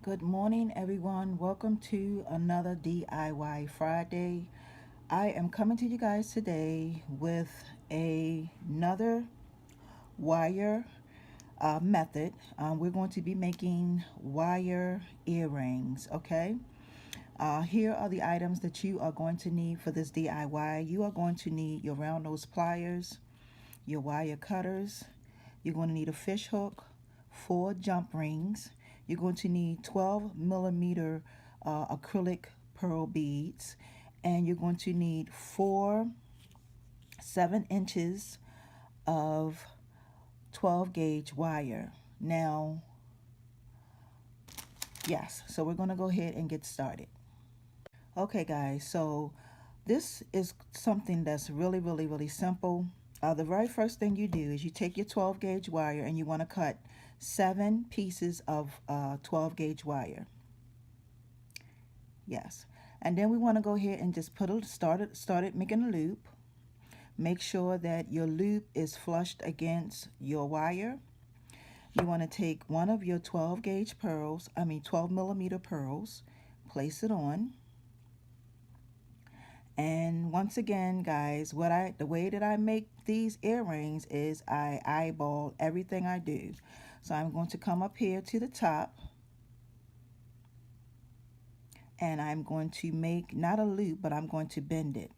Good morning, everyone. Welcome to another DIY Friday. I am coming to you guys today with another wire method. We're going to be making wire earrings, okay? Here are the items that you are going to need for this DIY. You are going to need your round nose pliers, your wire cutters. You're going to need a fish hook, 4 jump rings. You're going to need 12 millimeter acrylic pearl beads, and you're going to need 7 inches of 12 gauge wire. Now, yes, so we're going to go ahead and get started. Okay, guys, so this is something that's really simple. The very first thing you do is you take your 12 gauge wire and you want to cut 7 pieces of 12 gauge wire. Yes, and then we want to go ahead and just started making a loop. Make sure that your loop is flushed against your wire. You want to take one of your 12 gauge pearls, 12 millimeter pearls, place it on. And once again, guys, the way that I make these earrings is I eyeball everything I do. So I'm going to come up here to the top, and I'm going to make not a loop, but I'm going to bend it.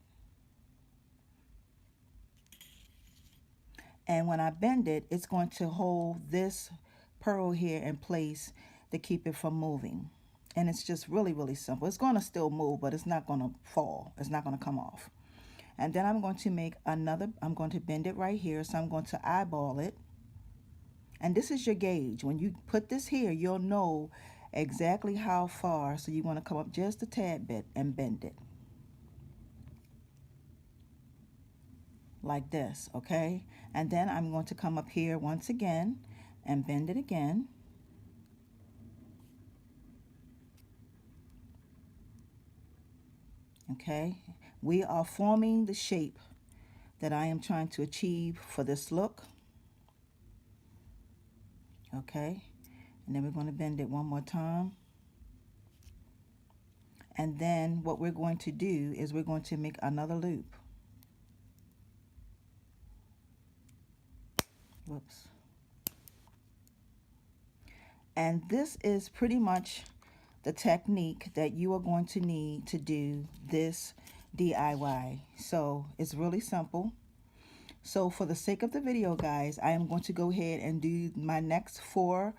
And when I bend it, it's going to hold this pearl here in place to keep it from moving. And it's just really simple. It's going to still move, but it's not going to fall. It's not going to come off. And then I'm going to make another, I'm going to bend it right here. So I'm going to eyeball it. And this is your gauge. When you put this here, you'll know exactly how far. So you want to come up just a tad bit and bend it. Like this, okay? And then I'm going to come up here once again and bend it again. Okay, we are forming the shape that I am trying to achieve for this look. Okay, and then we're going to bend it one more time. And then what we're going to do is we're going to make another loop. Whoops. And this is pretty much the technique that you are going to need to do this DIY. So it's really simple. So for the sake of the video, guys, I am going to go ahead and do my next 3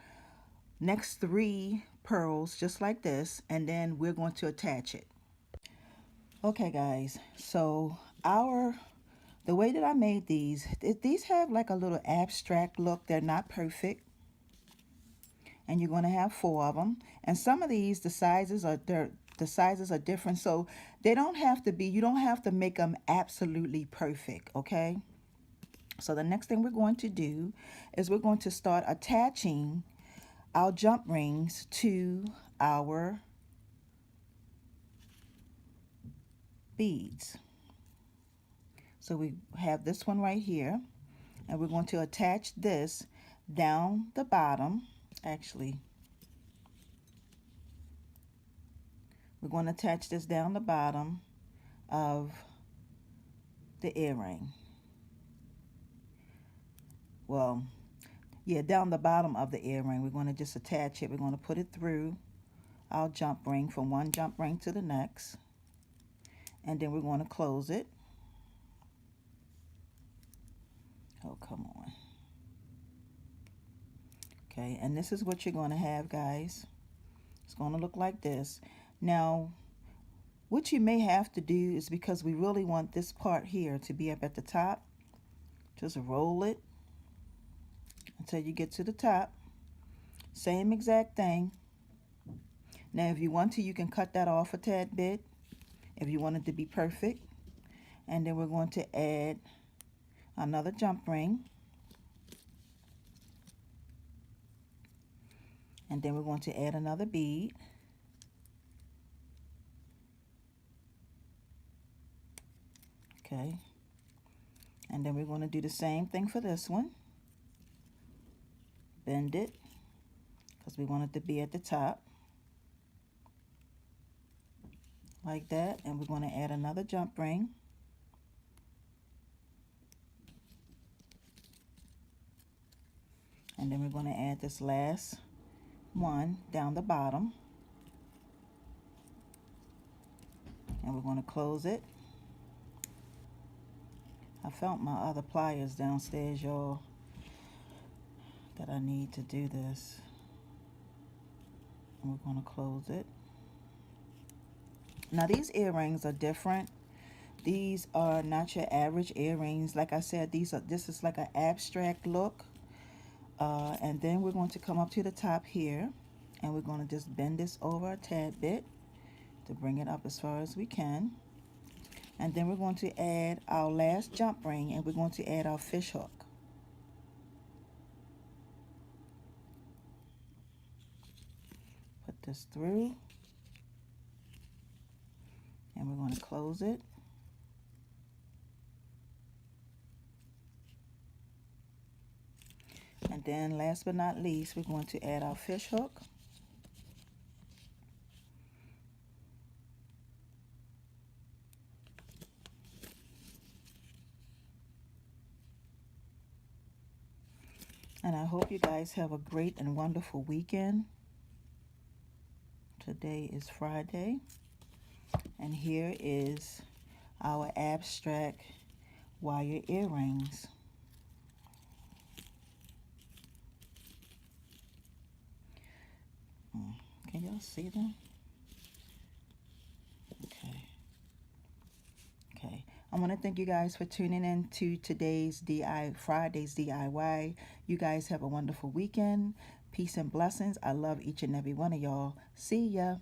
pearls just like this, and then we're going to attach it. Okay, guys, so the way that I made these have like a little abstract look. They're not perfect. And you're going to have 4 of them. And some of these, the sizes are different, so they don't have to be, you don't have to make them absolutely perfect, okay? So the next thing we're going to do is we're going to start attaching our jump rings to our beads. So we have this one right here, and we're going to attach this down the bottom. Actually, we're going to attach this down the bottom of the earring. Well, yeah, down the bottom of the earring. We're going to just attach it. We're going to put it through our jump ring from one jump ring to the next. And then we're going to close it. Oh, come on. Okay, and this is what you're going to have, guys. It's going to look like this. Now, what you may have to do is, because we really want this part here to be up at the top, just roll it until you get to the top. Same exact thing. Now, if you want to, you can cut that off a tad bit if you want it to be perfect. And then we're going to add another jump ring. And then we're going to add another bead. Okay. And then we're going to do the same thing for this one. Bend it, because we want it to be at the top. like that, and we're going to add another jump ring. And then we're going to add this last one down the bottom, and we're going to close it. I found my other pliers downstairs, y'all, that I need to do this. And we're going to close it. Now these earrings are different. These are not your average earrings. Like I said, this is like an abstract look. And then we're going to come up to the top here, and we're going to just bend this over a tad bit to bring it up as far as we can. And then we're going to add our last jump ring, and we're going to add our fish hook. Put this through, and we're going to close it. And then last but not least, we're going to add our fish hook. And I hope you guys have a great and wonderful weekend. Today is Friday. And here is our abstract wire earrings. Can y'all see them? Okay. I want to thank you guys for tuning in to today's Friday's DIY. You guys have a wonderful weekend. Peace and blessings. I love each and every one of y'all. See ya.